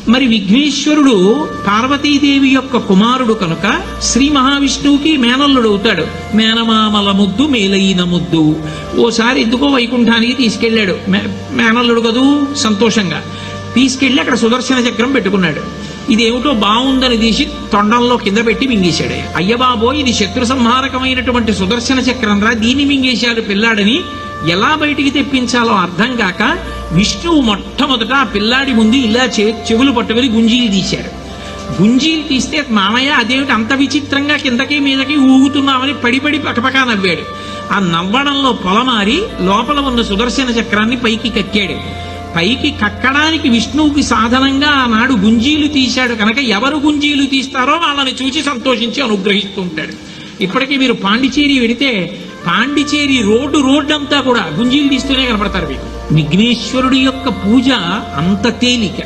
మరి విఘ్నేశ్వరుడు పార్వతీదేవి యొక్క కుమారుడు కనుక శ్రీ మహావిష్ణువుకి మేనల్లుడు అవుతాడు. మేనమామల ముద్దు మేలైన ముద్దు. ఓసారి ఎందుకో వైకుంఠానికి తీసుకెళ్లాడు. మేనల్లుడు కదూ, సంతోషంగా తీసుకెళ్లి అక్కడ సుదర్శన చక్రం పెట్టుకున్నాడు. ఇదేమిటో బాగుందని తీసి తొండంలో కింద పెట్టి మింగేశాడు. అయ్యబాబో, ఇది శత్రు సంహారకమైనటువంటి సుదర్శన చక్రం రా, దీన్ని మింగేశాడు పిల్లాడని ఎలా బయటికి తెప్పించాలో అర్థం కాక విష్ణువు మొట్టమొదట ఆ పిల్లాడి ముందు ఇలా చెవులు పట్టుకుని గుంజీలు తీశాడు. గుంజీలు తీస్తే మామయ్య అదేమిటి అంత విచిత్రంగా కిందకి మీదకి ఊగుతున్నామని పడిపడి పకపకా నవ్వాడు. ఆ నవ్వడంలో పొలమారి లోపల ఉన్న సుదర్శన చక్రాన్ని పైకి కక్కాడు. పైకి కక్కడానికి విష్ణువుకి సాధనంగా ఆనాడు గుంజీలు తీశాడు కనుక ఎవరు గుంజీలు తీస్తారో వాళ్ళని చూసి సంతోషించి అనుగ్రహిస్తూ ఉంటాడు. ఇప్పటికీ మీరు పాండిచేరి వెడితే పాండిచేరి రోడ్డు అంతా కూడా గుంజీలు తీస్తూనే కనపడతారు మీకు. విఘ్నేశ్వరుడి యొక్క పూజ అంత తేలిక.